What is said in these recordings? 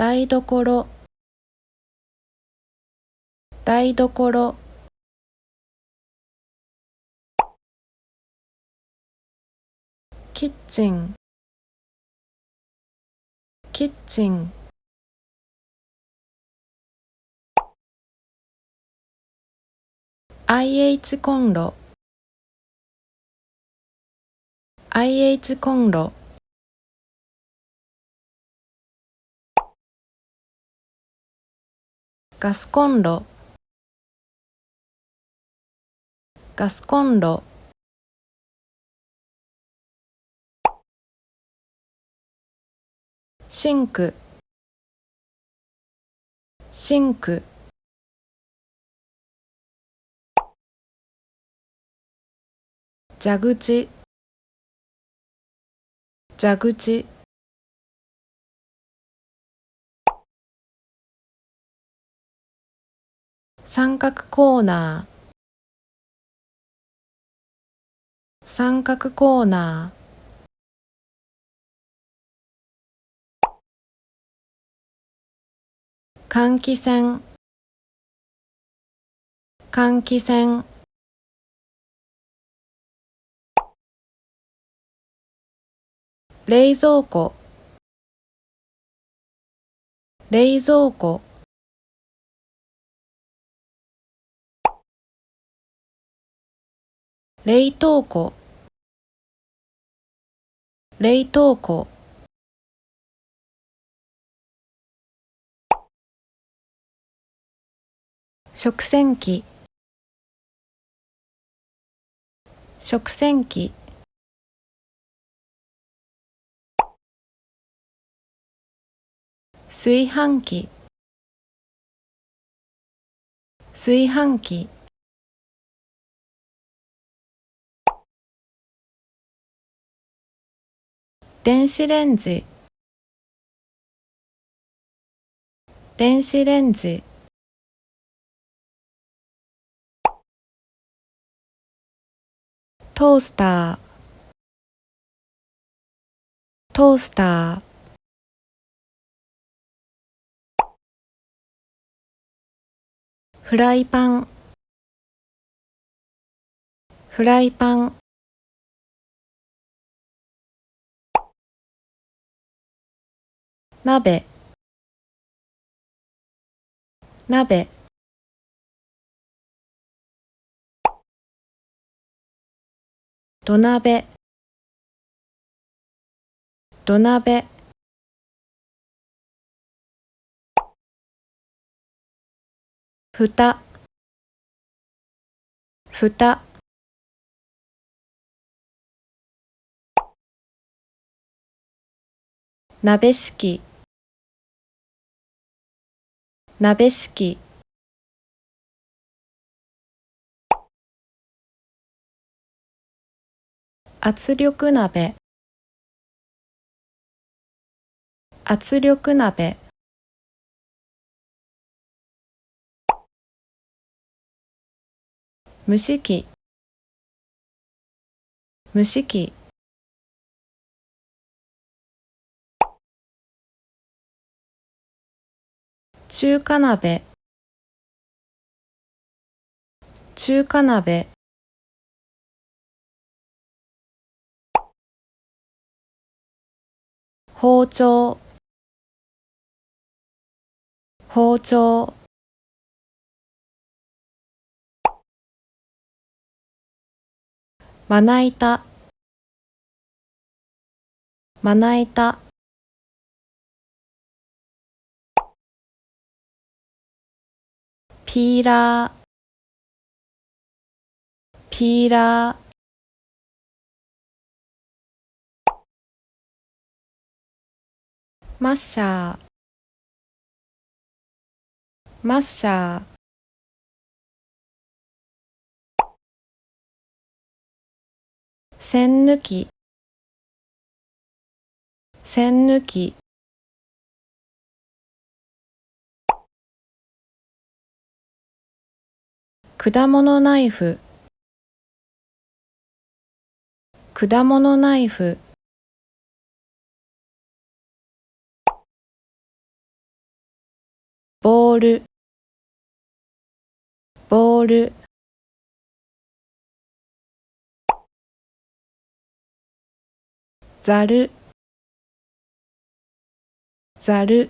台所、台所。キッチン、キッチン。IH コンロ、IH コンロ。ガスコンロ、ガスコンロ。シンク、シンク。蛇口、蛇口。三角コーナー、三角コーナー。換気扇、換気扇。冷蔵庫、冷蔵庫。冷凍庫、冷凍庫。食洗機、食洗機。炊飯器、炊飯器。電子レンジ、電子レンジ。トースター、トースター。フライパン、フライパン。鍋、鍋。土鍋、土鍋。蓋、蓋。鍋敷、鍋敷。圧力鍋、圧力鍋。蒸し器、蒸し器。中華鍋、中華鍋。包丁、包丁。まな板、まな板。ピーラー、ピーラー。マッシャー、マッシャー。栓抜き、栓抜き。果物ナイフ、果物ナイフ。ル、ボール、ざる、ざる、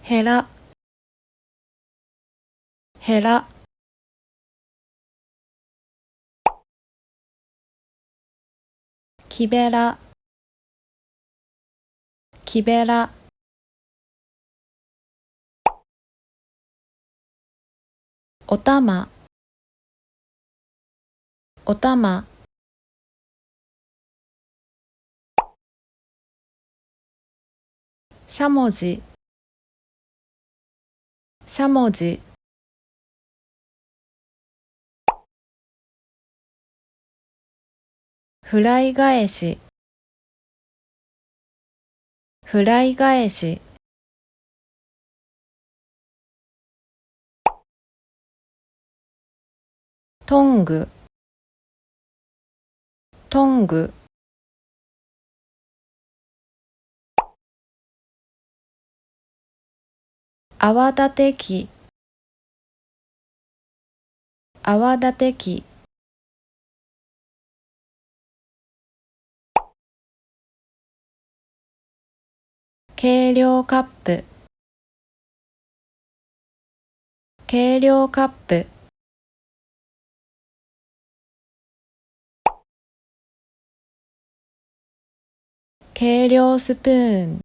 へら、へら、きべら、きべら、おたま、おたま、しゃもじ、しゃもじ、フライ返し、フライ返し、トング、トング、泡立て器、泡立て器、計量カップ、計量カップ、計量スプーン、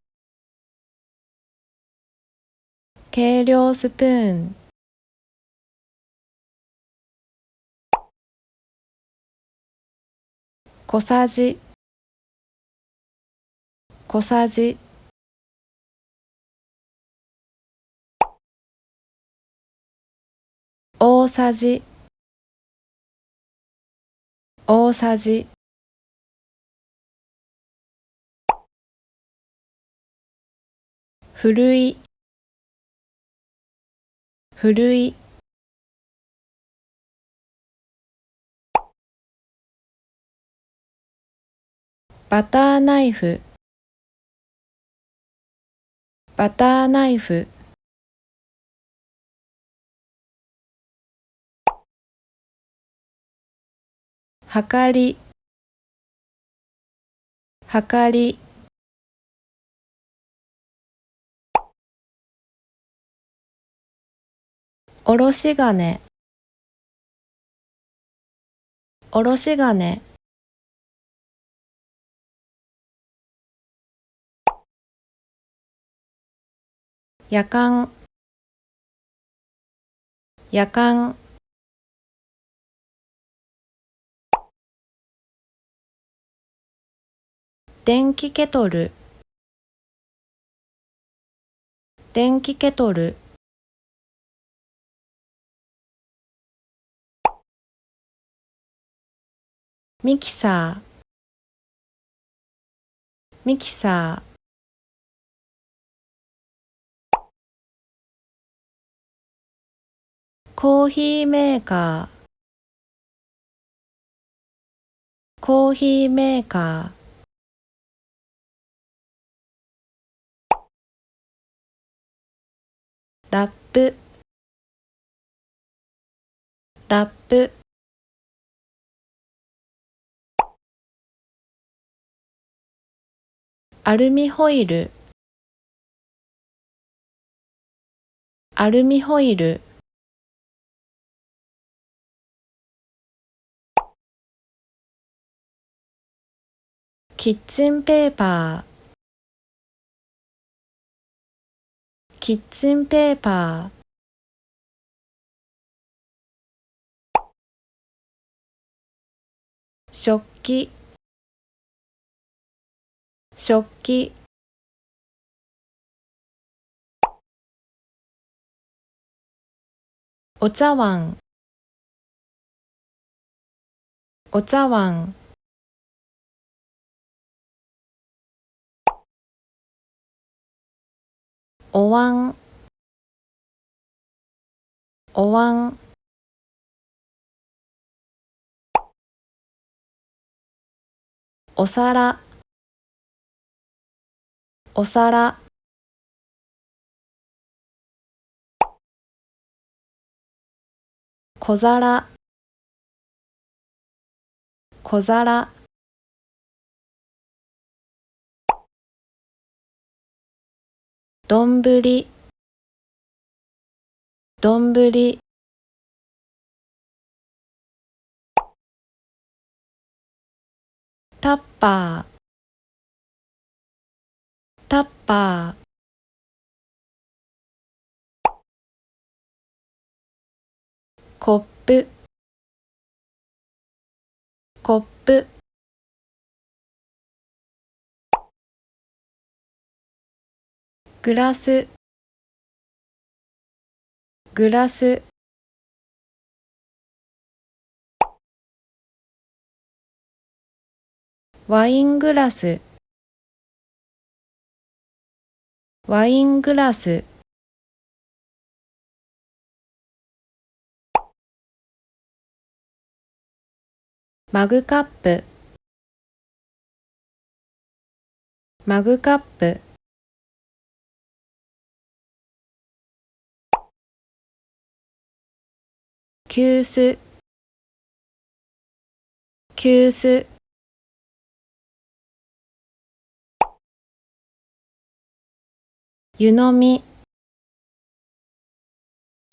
計量スプーン、小さじ、小さじ、大さじ、大さじ、ふるい、ふるい、バターナイフ、バターナイフ、はかり、はかり、おろし金、おろし金、やかん、やかん、電気ケトル、電気ケトル、ミキサー、ミキサー、コーヒーメーカー、コーヒーメーカー、ラップ、ラップ、アルミホイル、アルミホイル、キッチンペーパー、キッチンペーパー、食器、食器、お茶碗、お茶碗、お椀、お椀、お皿、お皿、小皿、小皿、どんぶり、どんぶり、タッパー、タッパー、コップ、コップ、グラス、グラス、ワイングラス、ワイングラス、マグカップ、マグカップ、急須、急須、湯飲み、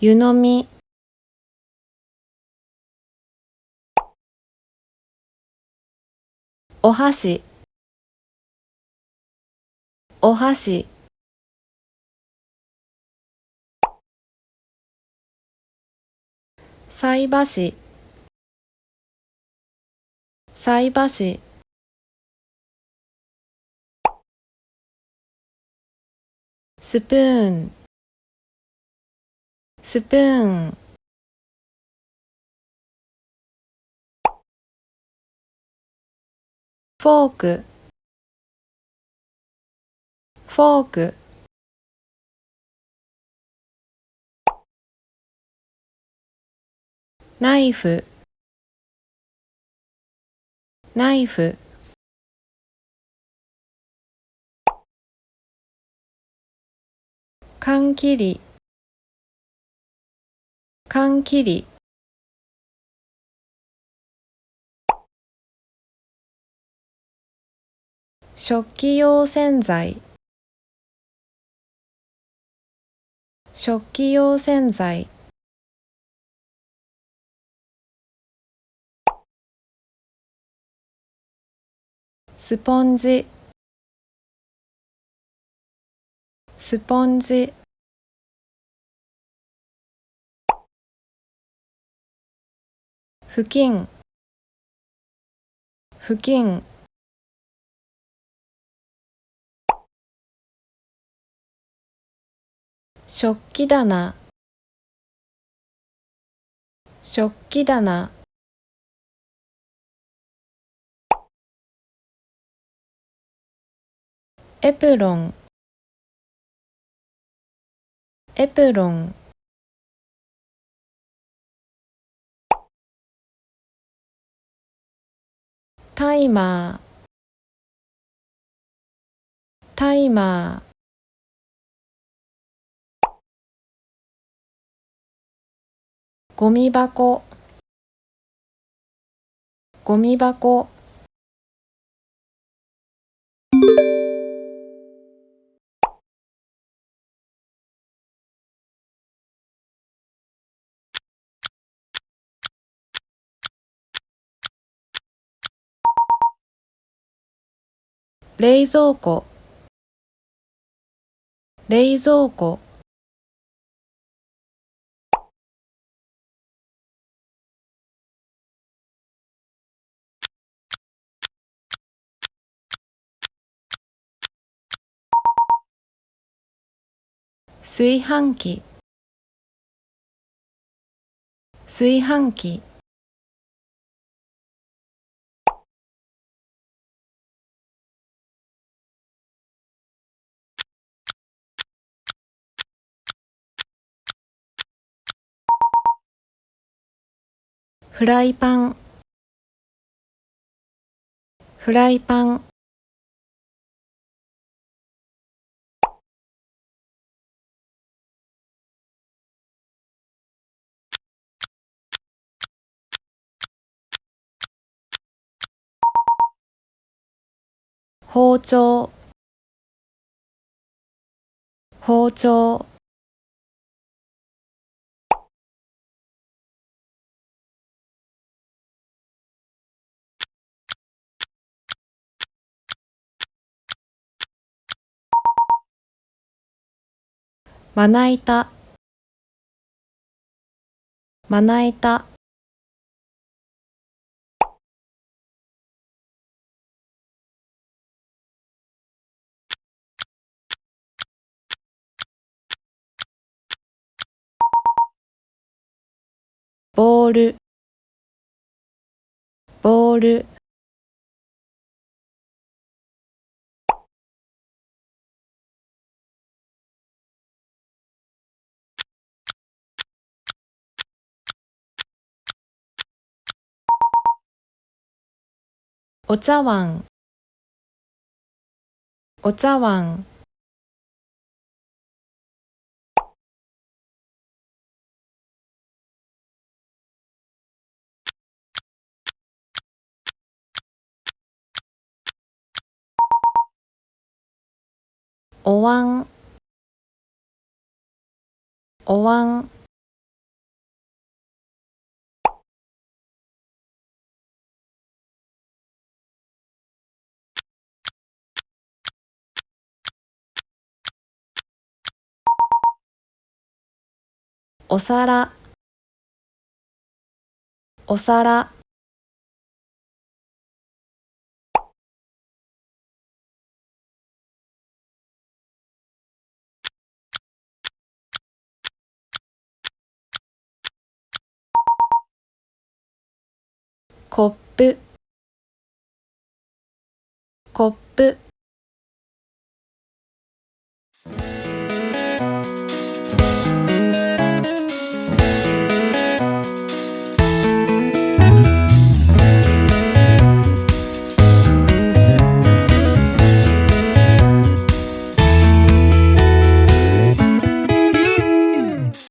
湯飲み、お箸、お箸、菜箸、菜箸、スプーン、スプーン、フォーク、フォーク、ナイフ、ナイフ、缶切り、缶切り、食器用洗剤、食器用洗剤、スポンジ、スポンジ、布巾、布巾、食器棚、食器棚、エプロン、エプロン、タイマー、タイマー、ゴミ箱、ゴミ箱、冷蔵庫、冷蔵庫、炊飯器、炊飯器、フライパン、フライパン、包丁包丁まな板まな板ボールボールお茶碗お茶碗お椀お椀お皿お皿コップコップ